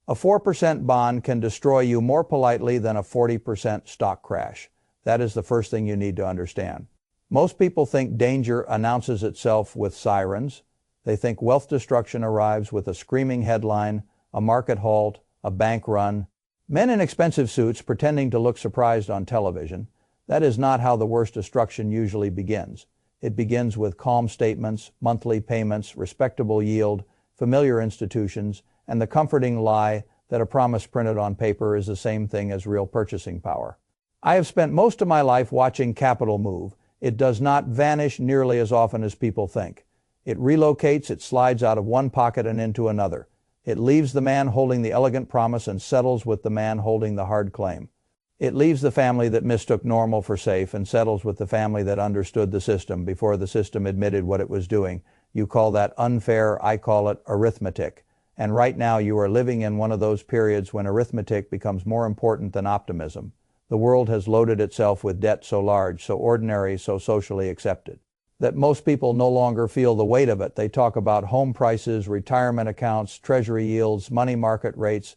A 4% bond can destroy you more politely than a 40% stock crash. That is the first thing you need to understand. Most people think danger announces itself with sirens. They think wealth destruction arrives with a screaming headline, a market halt, a bank run. Men in expensive suits pretending to look surprised on television. That is not how the worst destruction usually begins. It begins with calm statements, monthly payments, respectable yield, familiar institutions, and the comforting lie that a promise printed on paper is the same thing as real purchasing power. I have spent most of my life watching capital move. It does not vanish nearly as often as people think. It relocates, it slides out of one pocket and into another. It leaves the man holding the elegant promise and settles with the man holding the hard claim. It leaves the family that mistook normal for safe and settles with the family that understood the system before the system admitted what it was doing. You call that unfair, I call it arithmetic. And right now you are living in one of those periods when arithmetic becomes more important than optimism. The world has loaded itself with debt so large, so ordinary, so socially accepted, that most people no longer feel the weight of it. They talk about home prices, retirement accounts, treasury yields, money market rates,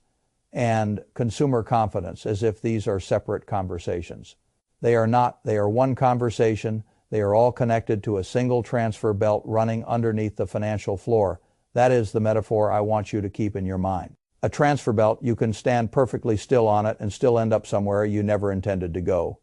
and consumer confidence as if these are separate conversations. They are not. They are one conversation. They are all connected to a single transfer belt running underneath the financial floor. That is the metaphor I want you to keep in your mind. A transfer belt, you can stand perfectly still on it and still end up somewhere you never intended to go.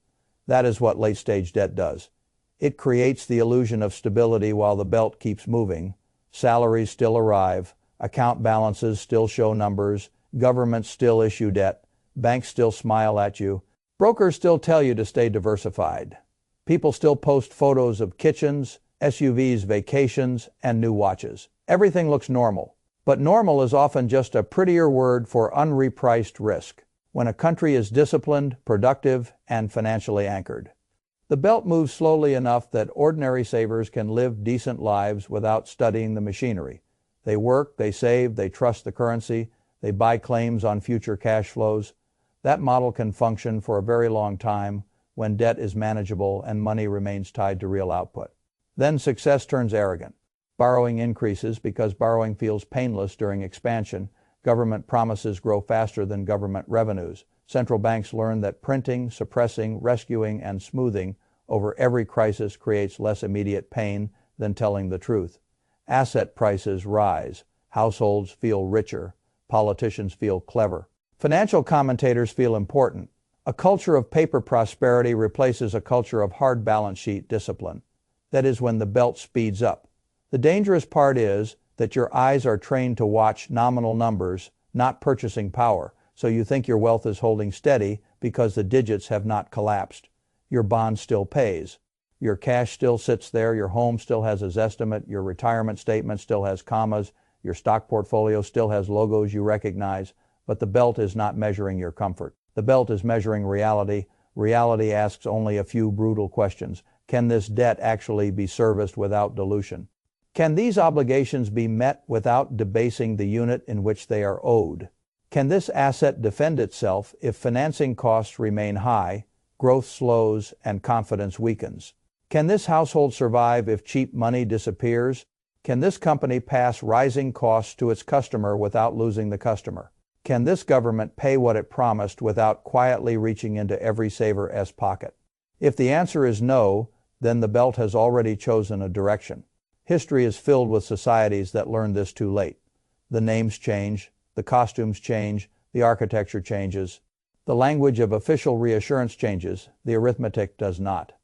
That is what late-stage debt does. It creates the illusion of stability while the belt keeps moving. Salaries still arrive. Account balances still show numbers. Governments still issue debt. Banks still smile at you. Brokers still tell you to stay diversified. People still post photos of kitchens, SUVs, vacations, and new watches. Everything looks normal. But normal is often just a prettier word for unrepriced risk when a country is disciplined, productive, and financially anchored. The belt moves slowly enough that ordinary savers can live decent lives without studying the machinery. They work, they save, they trust the currency, they buy claims on future cash flows. That model can function for a very long time when debt is manageable and money remains tied to real output. Then success turns arrogant. Borrowing increases because borrowing feels painless during expansion. Government promises grow faster than government revenues. Central banks learn that printing, suppressing, rescuing, and smoothing over every crisis creates less immediate pain than telling the truth. Asset prices rise. Households feel richer. Politicians feel clever. Financial commentators feel important. A culture of paper prosperity replaces a culture of hard balance sheet discipline. That is when the belt speeds up. The dangerous part is that your eyes are trained to watch nominal numbers, not purchasing power, so you think your wealth is holding steady because the digits have not collapsed. Your bond still pays. Your cash still sits there, your home still has a zestimate, your retirement statement still has commas, your stock portfolio still has logos you recognize, but the belt is not measuring your comfort. The belt is measuring reality. Reality asks only a few brutal questions. Can this debt actually be serviced without dilution? Can these obligations be met without debasing the unit in which they are owed? Can this asset defend itself if financing costs remain high, growth slows, and confidence weakens? Can this household survive if cheap money disappears? Can this company pass rising costs to its customer without losing the customer? Can this government pay what it promised without quietly reaching into every saver's pocket? If the answer is no, then the belt has already chosen a direction. History is filled with societies that learn this too late. The names change, the costumes change, the architecture changes. The language of official reassurance changes, the arithmetic does not.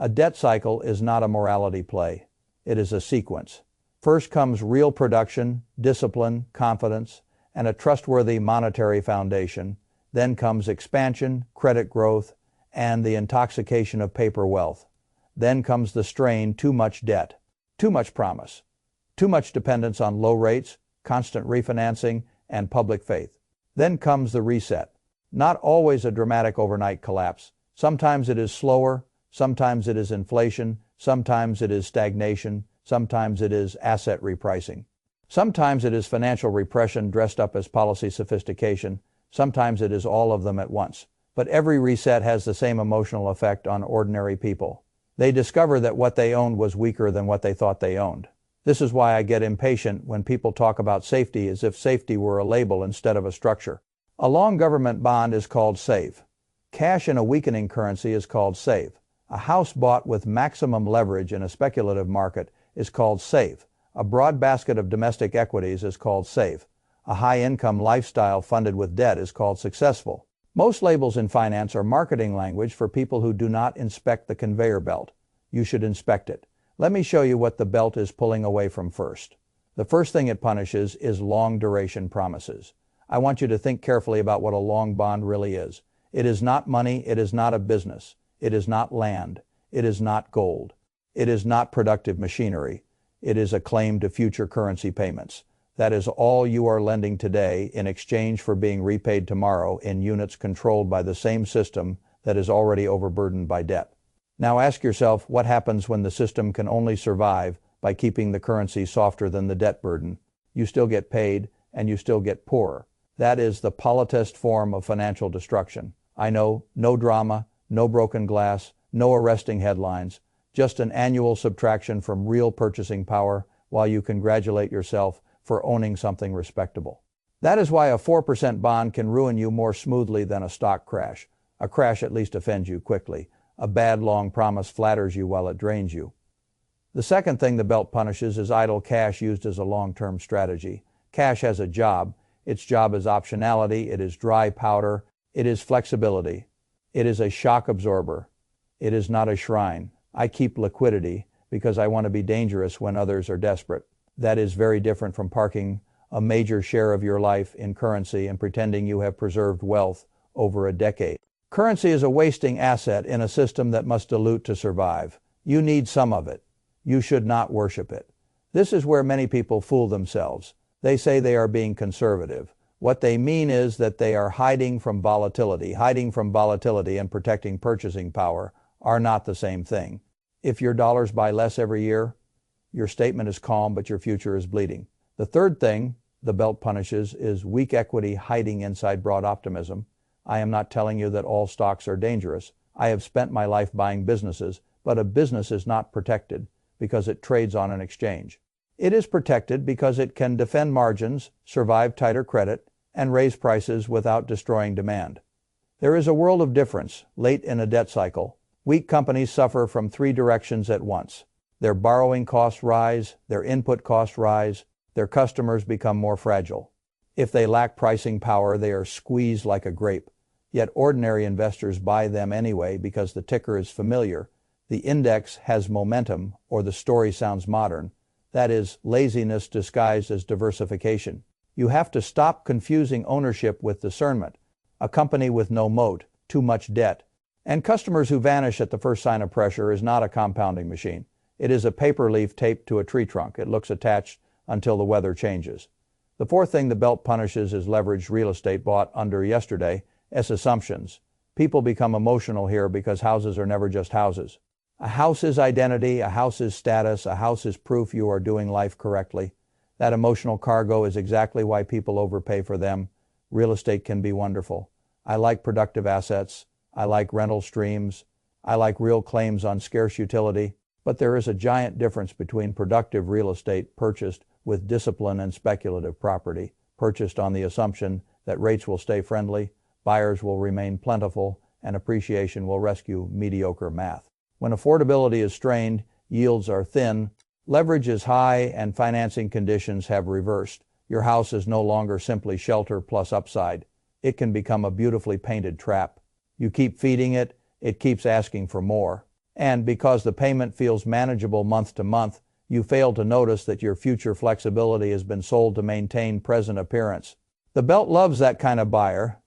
A debt cycle is not a morality play. It is a sequence. First comes real production, discipline, confidence, and a trustworthy monetary foundation. Then comes expansion, credit growth, and the intoxication of paper wealth. Then comes the strain, too much debt, too much promise, too much dependence on low rates, constant refinancing, and public faith. Then comes the reset. Not always a dramatic overnight collapse. Sometimes it is slower, sometimes it is inflation, sometimes it is stagnation, sometimes it is asset repricing. Sometimes it is financial repression dressed up as policy sophistication, sometimes it is all of them at once. But every reset has the same emotional effect on ordinary people. They discover that what they owned was weaker than what they thought they owned. This is why I get impatient when people talk about safety as if safety were a label instead of a structure. A long government bond is called safe. Cash in a weakening currency is called safe. A house bought with maximum leverage in a speculative market is called safe. A broad basket of domestic equities is called safe. A high-income lifestyle funded with debt is called successful. Most labels in finance are marketing language for people who do not inspect the conveyor belt. You should inspect it. Let me show you what the belt is pulling away from first. The first thing it punishes is long-duration promises. I want you to think carefully about what a long bond really is. It is not money. It is not a business. It is not land. It is not gold. It is not productive machinery. It is a claim to future currency payments. That is all you are lending today in exchange for being repaid tomorrow in units controlled by the same system that is already overburdened by debt. Now ask yourself what happens when the system can only survive by keeping the currency softer than the debt burden. You still get paid and you still get poorer. That is the politest form of financial destruction. I know, no drama, no broken glass, no arresting headlines, just an annual subtraction from real purchasing power while you congratulate yourself for owning something respectable. That is why a 4% bond can ruin you more smoothly than a stock crash. A crash at least offends you quickly. A bad long promise flatters you while it drains you. The second thing the belt punishes is idle cash used as a long-term strategy. Cash has a job. Its job is optionality. It is dry powder. It is flexibility. It is a shock absorber. It is not a shrine. I keep liquidity because I want to be dangerous when others are desperate. That is very different from parking a major share of your life in currency and pretending you have preserved wealth over a decade. Currency is a wasting asset in a system that must dilute to survive. You need some of it. You should not worship it. This is where many people fool themselves. They say they are being conservative. What they mean is that they are hiding from volatility. Hiding from volatility and protecting purchasing power are not the same thing. If your dollars buy less every year, your statement is calm, but your future is bleeding. The third thing the belt punishes is weak equity hiding inside broad optimism. I am not telling you that all stocks are dangerous. I have spent my life buying businesses, but a business is not protected because it trades on an exchange. It is protected because it can defend margins, survive tighter credit, and raise prices without destroying demand. There is a world of difference. Late in a debt cycle, weak companies suffer from three directions at once. Their borrowing costs rise, their input costs rise, their customers become more fragile. If they lack pricing power, they are squeezed like a grape. Yet ordinary investors buy them anyway because the ticker is familiar, the index has momentum, or the story sounds modern. That is laziness disguised as diversification. You have to stop confusing ownership with discernment. A company with no moat, too much debt, and customers who vanish at the first sign of pressure is not a compounding machine. It is a paper leaf taped to a tree trunk. It looks attached until the weather changes. The fourth thing the belt punishes is leveraged real estate bought under yesterday as assumptions. People become emotional here because houses are never just houses. A house is identity, a house is status, a house is proof you are doing life correctly. That emotional cargo is exactly why people overpay for them. Real estate can be wonderful. I like productive assets. I like rental streams. I like real claims on scarce utility. But there is a giant difference between productive real estate purchased with discipline and speculative property, purchased on the assumption that rates will stay friendly, buyers will remain plentiful, and appreciation will rescue mediocre math. When affordability is strained, yields are thin, leverage is high, and financing conditions have reversed. Your house is no longer simply shelter plus upside. It can become a beautifully painted trap. You keep feeding it, it keeps asking for more. And because the payment feels manageable month to month, you fail to notice that your future flexibility has been sold to maintain present appearance. The belt loves that kind of buyer.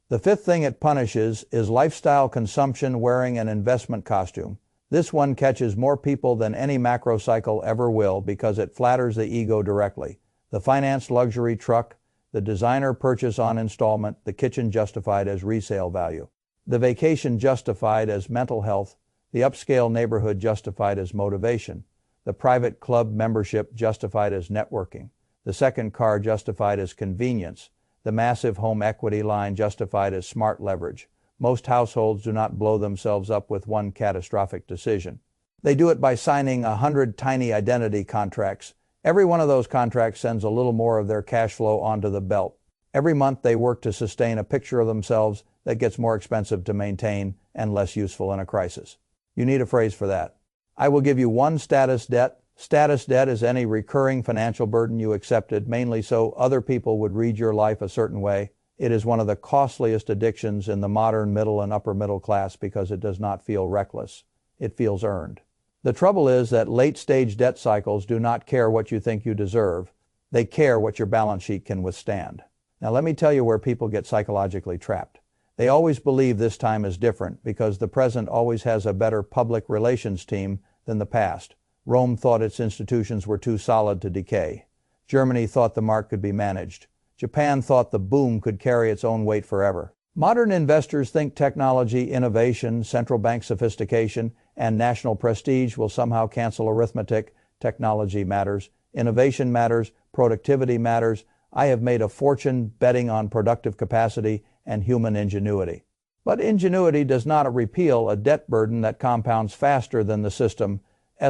The fifth thing it punishes is lifestyle consumption wearing an investment costume. This one catches more people than any macro cycle ever will because it flatters the ego directly. The financed luxury truck, the designer purchase on installment, the kitchen justified as resale value, the vacation justified as mental health, the upscale neighborhood justified as motivation, the private club membership justified as networking, the second car justified as convenience, the massive home equity line justified as smart leverage. Most households do not blow themselves up with one catastrophic decision. They do it by signing 100 tiny identity contracts Every one of those contracts sends a little more of their cash flow onto the belt. Every month they work to sustain a picture of themselves that gets more expensive to maintain and less useful in a crisis. You need a phrase for that. I will give you one status debt. Status debt is any recurring financial burden you accepted, mainly so other people would read your life a certain way. It is one of the costliest addictions in the modern middle and upper middle class because it does not feel reckless. It feels earned. The trouble is that late-stage debt cycles do not care what you think you deserve. They care what your balance sheet can withstand. Now let me tell you where people get psychologically trapped. They always believe this time is different because the present always has a better public relations team than the past. Rome thought its institutions were too solid to decay. Germany thought the mark could be managed. Japan thought the boom could carry its own weight forever. Modern investors think technology, innovation, central bank sophistication, and national prestige will somehow cancel arithmetic. Technology matters, innovation matters, productivity matters. I have made a fortune betting on productive capacity and human ingenuity. But ingenuity does not repeal a debt burden that compounds faster than the system's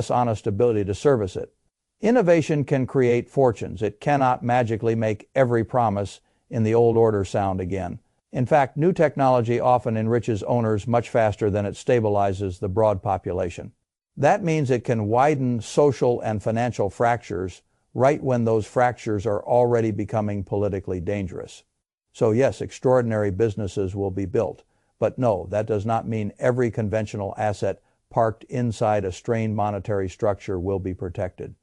honest ability to service it. Innovation can create fortunes. It cannot magically make every promise in the old order sound again. In fact, new technology often enriches owners much faster than it stabilizes the broad population. That means it can widen social and financial fractures right when those fractures are already becoming politically dangerous. So yes, extraordinary businesses will be built. But no, that does not mean every conventional asset parked inside a strained monetary structure will be protected.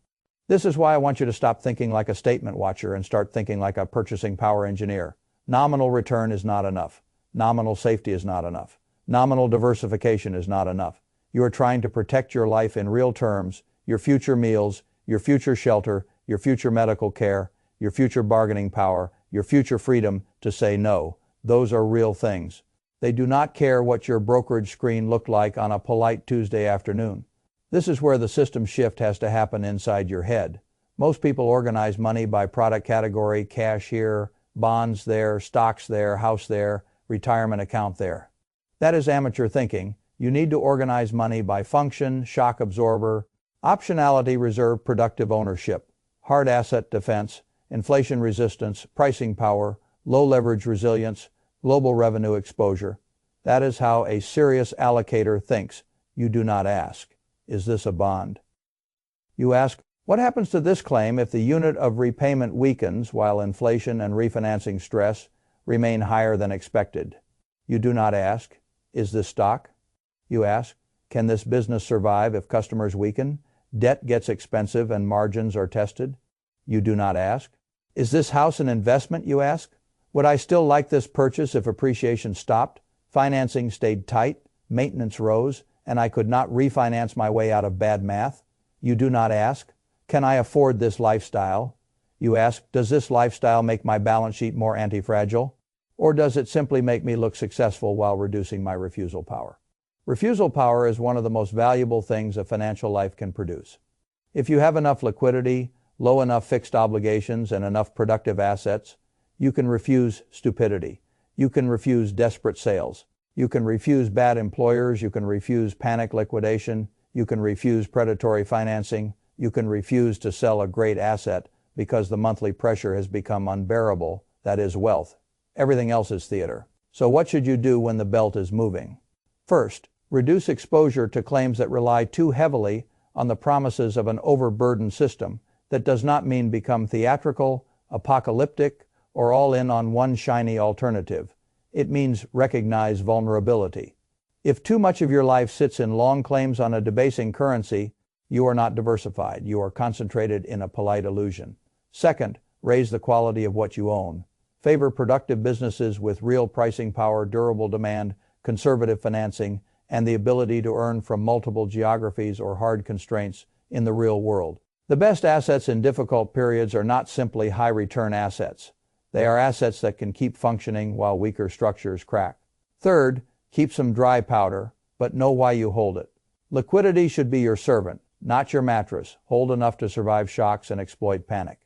This is why I want you to stop thinking like a statement watcher and start thinking like a purchasing power engineer. Nominal return is not enough. Nominal safety is not enough. Nominal diversification is not enough. You are trying to protect your life in real terms, your future meals, your future shelter, your future medical care, your future bargaining power, your future freedom to say no. Those are real things. They do not care what your brokerage screen looked like on a polite Tuesday afternoon. This is where the system shift has to happen inside your head. Most people organize money by product category, cash here, bonds there, stocks there, house there, retirement account there. That is amateur thinking. You need to organize money by function, shock absorber, optionality reserve, productive ownership, hard asset defense, inflation resistance, pricing power, low leverage resilience, global revenue exposure. That is how a serious allocator thinks. You do not ask, is this a bond? You ask, what happens to this claim if the unit of repayment weakens while inflation and refinancing stress remain higher than expected? You do not ask, is this stock? You ask, can this business survive if customers weaken, debt gets expensive and margins are tested? You do not ask. Is this house an investment, you ask? Would I still like this purchase if appreciation stopped, financing stayed tight, maintenance rose, and I could not refinance my way out of bad math? You do not ask. Can I afford this lifestyle? You ask, does this lifestyle make my balance sheet more anti-fragile? Or does it simply make me look successful while reducing my refusal power? Refusal power is one of the most valuable things a financial life can produce. If you have enough liquidity, low enough fixed obligations, and enough productive assets, you can refuse stupidity. You can refuse desperate sales. You can refuse bad employers. You can refuse panic liquidation. You can refuse predatory financing. You can refuse to sell a great asset because the monthly pressure has become unbearable, that is wealth. Everything else is theater. So what should you do when the belt is moving? First, reduce exposure to claims that rely too heavily on the promises of an overburdened system. That does not mean become theatrical, apocalyptic, or all in on one shiny alternative. It means recognize vulnerability. If too much of your life sits in long claims on a debasing currency, you are not diversified. You are concentrated in a polite illusion. Second, raise the quality of what you own. Favor productive businesses with real pricing power, durable demand, conservative financing, and the ability to earn from multiple geographies or hard constraints in the real world. The best assets in difficult periods are not simply high-return assets. They are assets that can keep functioning while weaker structures crack. Third, keep some dry powder, but know why you hold it. Liquidity should be your servant, not your mattress. Hold enough to survive shocks and exploit panic.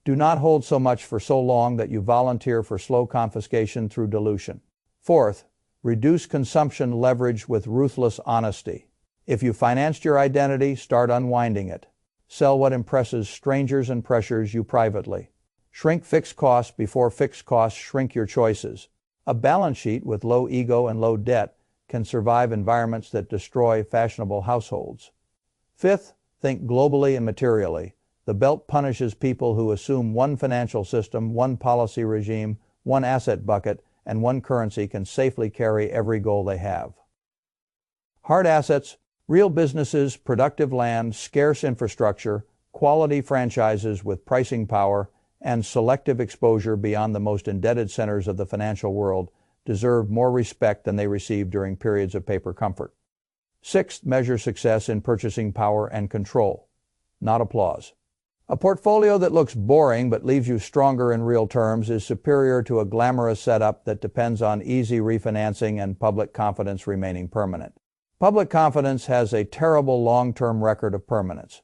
Do not hold so much for so long that you volunteer for slow confiscation through dilution. Fourth, reduce consumption leverage with ruthless honesty. If you financed your identity, start unwinding it. Sell what impresses strangers and pressures you privately. Shrink fixed costs before fixed costs shrink your choices. A balance sheet with low ego and low debt can survive environments that destroy fashionable households. Fifth, think globally and materially. The belt punishes people who assume one financial system, one policy regime, one asset bucket, and one currency can safely carry every goal they have. Hard assets, real businesses, productive land, scarce infrastructure, quality franchises with pricing power, and selective exposure beyond the most indebted centers of the financial world deserve more respect than they receive during periods of paper comfort. Sixth, measure success in purchasing power and control, not applause. A portfolio that looks boring but leaves you stronger in real terms is superior to a glamorous setup that depends on easy refinancing and public confidence remaining permanent. Public confidence has a terrible long-term record of permanence.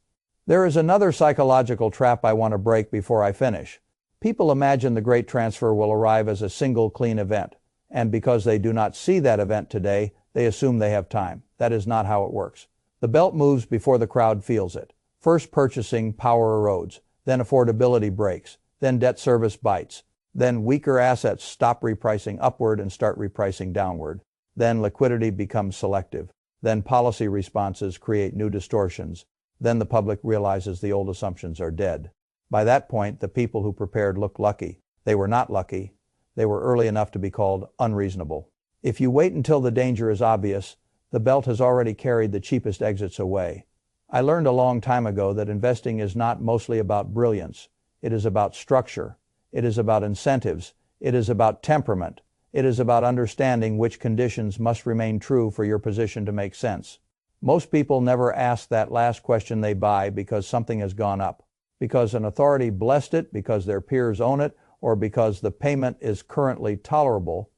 There is another psychological trap I want to break before I finish. People imagine the great transfer will arrive as a single clean event, and because they do not see that event today, they assume they have time. That is not how it works. The belt moves before the crowd feels it. First purchasing power erodes, then affordability breaks, then debt service bites, then weaker assets stop repricing upward and start repricing downward, then liquidity becomes selective, then policy responses create new distortions, then the public realizes the old assumptions are dead. By that point, the people who prepared look lucky. They were not lucky. They were early enough to be called unreasonable. If you wait until the danger is obvious, the belt has already carried the cheapest exits away. I learned a long time ago that investing is not mostly about brilliance. It is about structure. It is about incentives. It is about temperament. It is about understanding which conditions must remain true for your position to make sense. Most people never ask that last question they buy because something has gone up, because an authority blessed it, because their peers own it, or because the payment is currently tolerable.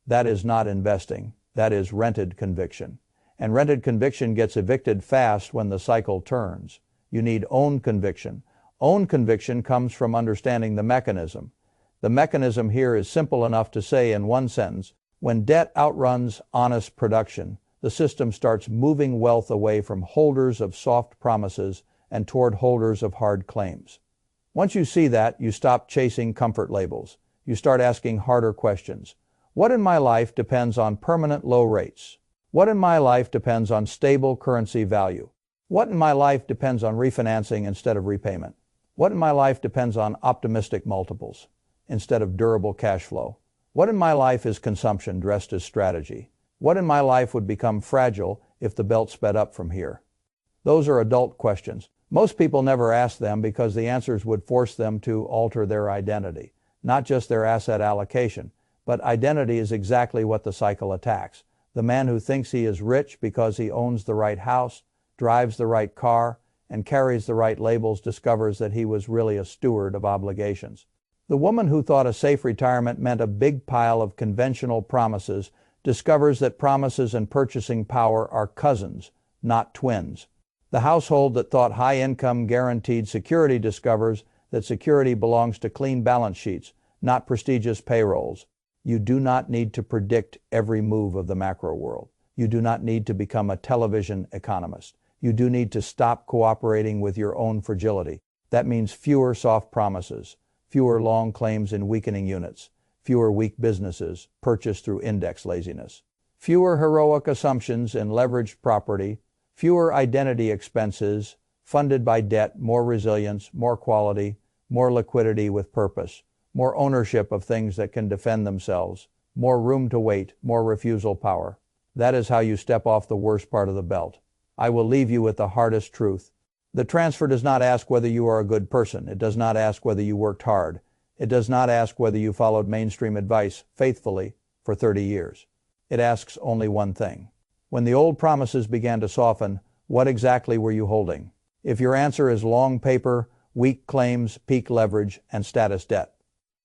That is not investing. That is rented conviction. And rented conviction gets evicted fast when the cycle turns. You need owned conviction. Owned conviction comes from understanding the mechanism. The mechanism here is simple enough to say in one sentence: when debt outruns honest production, the system starts moving wealth away from holders of soft promises and toward holders of hard claims. Once you see that, you stop chasing comfort labels. You start asking harder questions. What in my life depends on permanent low rates? What in my life depends on stable currency value? What in my life depends on refinancing instead of repayment? What in my life depends on optimistic multiples instead of durable cash flow? What in my life is consumption dressed as strategy? What in my life would become fragile if the belt sped up from here? Those are adult questions. Most people never ask them because the answers would force them to alter their identity, not just their asset allocation. But identity is exactly what the cycle attacks. The man who thinks he is rich because he owns the right house, drives the right car, and carries the right labels discovers that he was really a steward of obligations. The woman who thought a safe retirement meant a big pile of conventional promises discovers that promises and purchasing power are cousins, not twins. The household that thought high income guaranteed security discovers that security belongs to clean balance sheets, not prestigious payrolls. You do not need to predict every move of the macro world. You do not need to become a television economist. You do need to stop cooperating with your own fragility. That means fewer soft promises, fewer long claims in weakening units, fewer weak businesses purchased through index laziness, fewer heroic assumptions in leveraged property, fewer identity expenses funded by debt, more resilience, more quality, more liquidity with purpose, more ownership of things that can defend themselves, more room to wait, more refusal power. That is how you step off the worst part of the belt. I will leave you with the hardest truth. The transfer does not ask whether you are a good person. It does not ask whether you worked hard. It does not ask whether you followed mainstream advice faithfully for 30 years. It asks only one thing. When the old promises began to soften, what exactly were you holding? If your answer is long paper, weak claims, peak leverage, and status debt,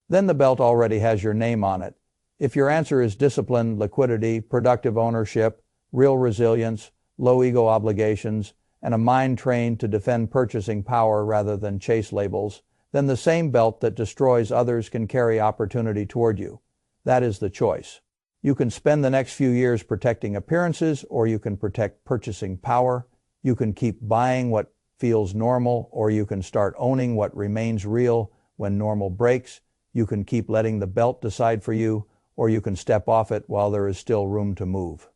then the belt already has your name on it. If your answer is discipline, liquidity, productive ownership, real resilience, low ego obligations, and a mind trained to defend purchasing power rather than chase labels, then the same belt that destroys others can carry opportunity toward you. That is the choice. You can spend the next few years protecting appearances, or you can protect purchasing power. You can keep buying what feels normal, or you can start owning what remains real when normal breaks. You can keep letting the belt decide for you, or you can step off it while there is still room to move.